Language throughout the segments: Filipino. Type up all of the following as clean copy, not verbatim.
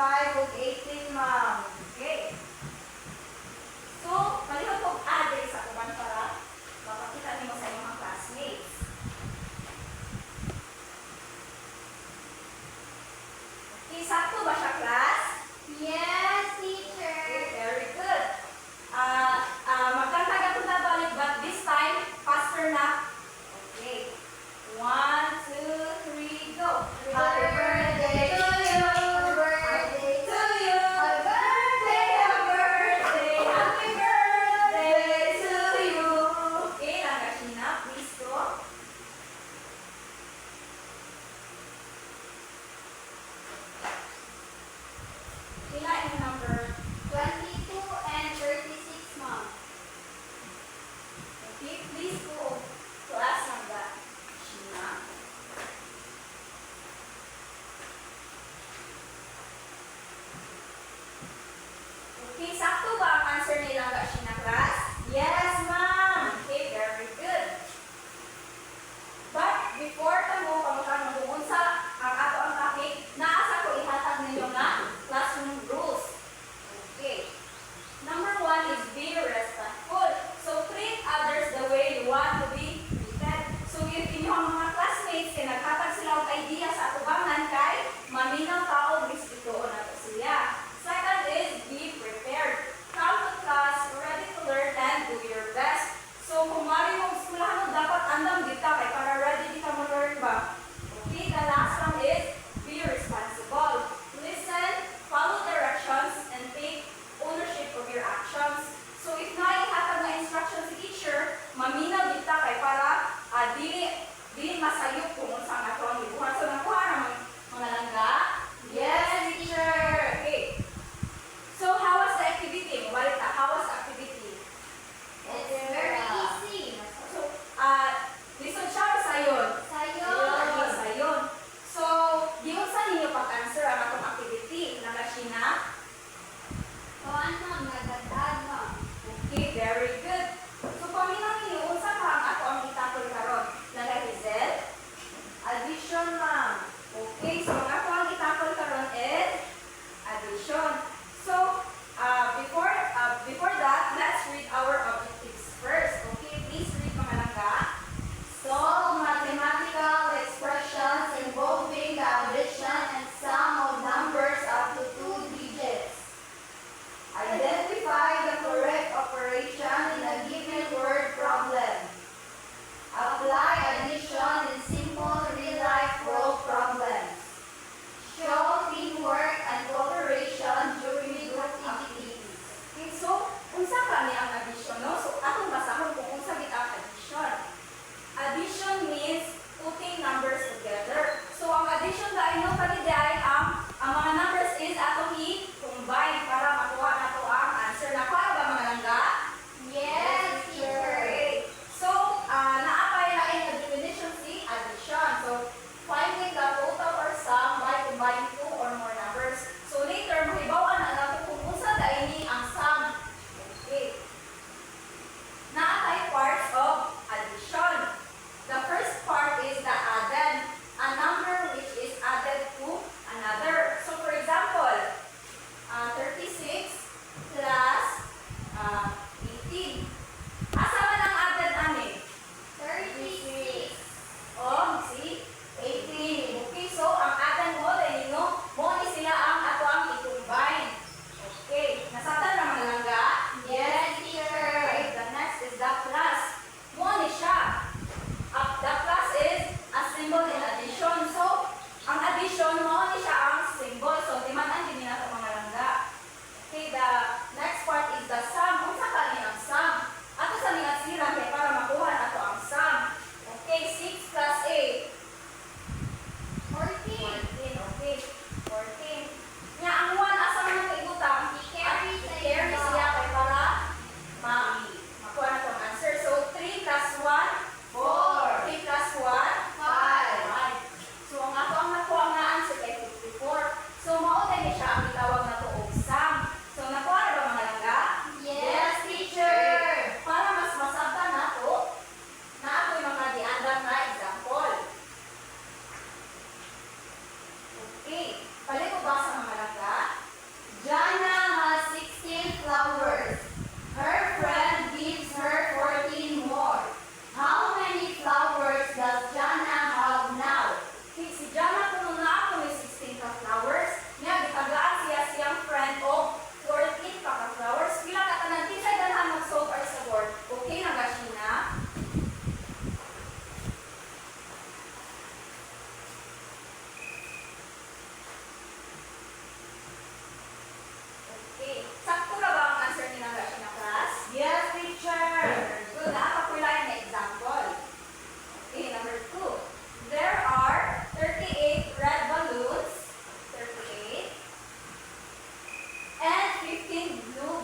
5 ug 18, ma'am. Okay. So, palihog kong address sa kuban para mapakita nimo sa inyong mga classmates. Okay, sakto ba siya, class? Yes, teacher. Okay, very good. Magkantag ako na balik, but this time, faster na. Okay. 1, 2, 3, go. Happy birthday to you. Happy birthday to you. Happy birthday, Happy birthday, happy birthday to you. Okay, Langashina, please go. Kila yung number 22 and 36, ma'am. okay, please go. Class number Shina. Okay, sakto ba ang answer nila ang Shina, class? Yes, ma'am. Okay, very good. But before kamo pamukan mo sa ang ato ang topic, naasa ko ihatag ninyo nga classroom rules.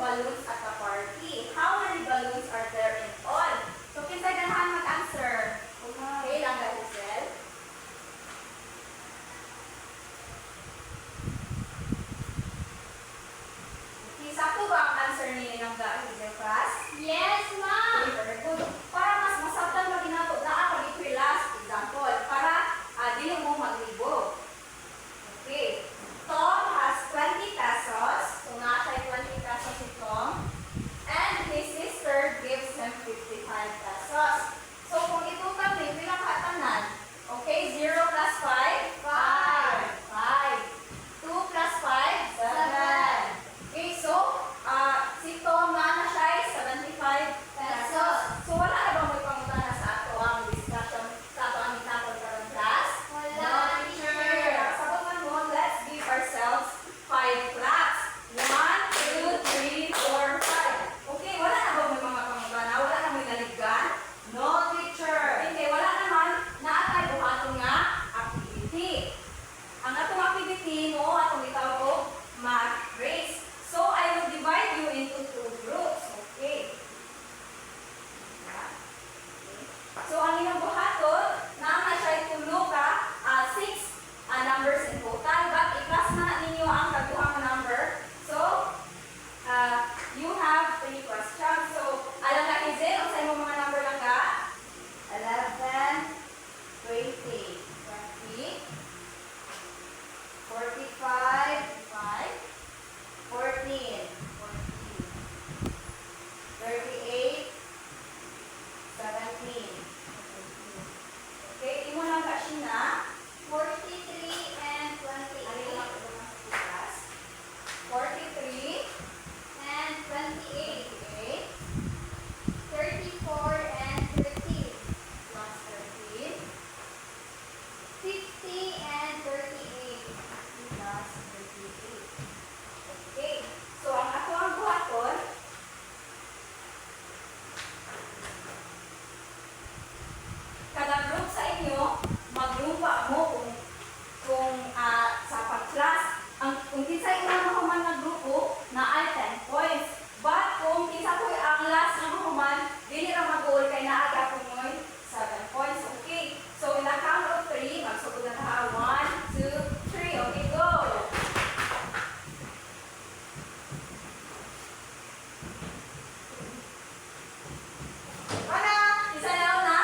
balloons at the party. How many balloons are there in all? So, kinsay ganahan mag-answer? Okay, lang ka, Giselle. Okay, sakto ba ang answer ni Nangga, Giselle class? Yes, ma'am. Okay, very good. Para mas masabtan maginato na ako dito last example. Para dili mo maglibo. Okay. Tom has 20 pesos. So, nasa 20 pesos si Tom. And his sister gives him 55 pesos. So, kung itutan ni, bilang katanan. Okay, 0 plus 5? 5. 5. 2 plus 5? 7. Okay, so, si Tom na siya ay 75 pesos. So, wala na ba may pangutana sa ato ang discussion sa ato ang itapon karong class? Wala, teacher. Sababan mo, let's give ourselves 5 claps. 1, 2, 3, 4, 5. Okay, wala na ba may mga pangutana? Wala na may naligan? No, teacher. Okay, wala naman naatay buhaton nga activity. Ang atong activity mo, atong itawag ko, math race. So, I will divide you into 2 groups. Okay. So, ang inyong buhaton, naman siya tulo ka, 6 numbers in total. But, i-class na ninyo ang kaguhang number. So, you have 3 questions. So, alam na Hazel, ang sa imong mga number lang ka? 11, 20, 20, 45, 14, 38, 17. Okay, imo lang kasi na 43 and ano 28. yung class? 43, And 28. 28, 34 and 13. plus 13, 50 and 38. plus 38. Okay, so ang ato ang buhaton, kada group sa inyo, maglumpa mo kung sa pag-class. Kung kinsa yung mahuman na grupo, na ay 10 points. But kung kinsa po ang last na mahuman, dili ra mag-goal kay naaga po mo 7 points. Okay, so in the count of 3, magsugod na ha. 1, 2, 3. Okay, go! Isa nauna?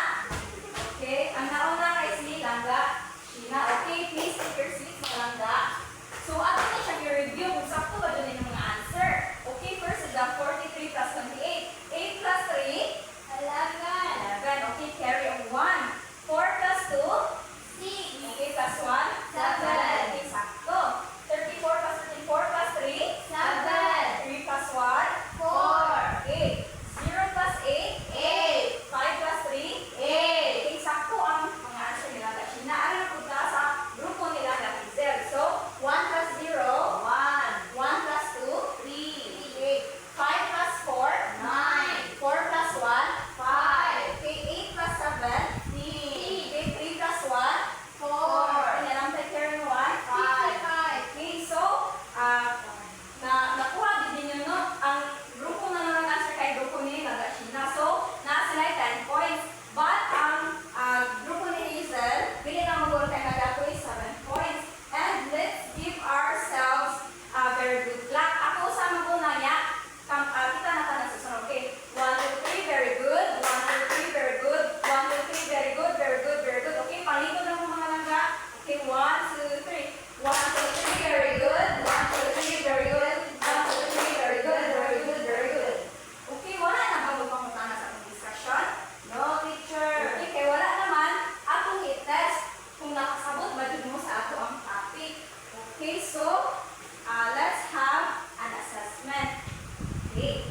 Okay, ang nauna kay si Langga. Sheena, okay, please take your seats, mga Langga. So, ato na siya i-review kung sakto ba dun yung mga answer. Okay, first is the 43 plus 28. 8 plus 3? 11. 11. Okay, carry on 1. 4 plus 2? 6. Okay, plus 1? 7. Okay, sakto. 34 plus 34 plus 3? 7. 3 plus 1? 4. Okay. 0 plus 8? 8. 5 plus 3? 8. Okay, sakto ang mga answer nila kasi naaral na punta sa grupo nila na Hazel. So, 1 plus 0? 1. 1 plus 2? 3. 5 plus 4? 9. 4 plus 1? 5. Okay, 8 plus 7? 3. Okay, 3 plus 1? 4. Okay, nalang tayo carry 1? 55. Okay, so, nakuha din niyo, no? Ang grupo na naman answer kay grupo ni Nagashina. So, na sila ay 10 points. But, ang grupo ni Hazel, bili na mag-goal kay Nagato is 7 points. And let's give ourselves a very good luck. Ako sa mag-una niya, kita na tayo nasusunod. Okay, 1, 2, 3, very good. 1, 2, 3, very good. 1, 2, 3, very good, very good, very good. Okay, palikod lang mo mga langga. Okay, 1, 2, 3. 1, 2, 3, very good. 1, 2, 3, very good. 1, 2, 3, very good, very good, very good. Okay, wala na ba magpangutana sa atong discussion? No, teacher. Okay, kaya wala naman atong i-test kung nakasabot ba dun mo sa ato ang topic. Okay, so, let's have an assessment. Okay.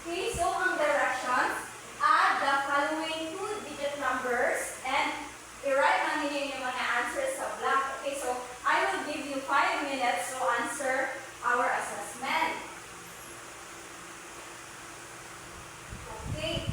Okay, so ang directions, add the following 2-digit numbers and i-write na ninyo yung mga answers sa block. Okay, so I will give you 5 minutes to answer our assessment. Okay,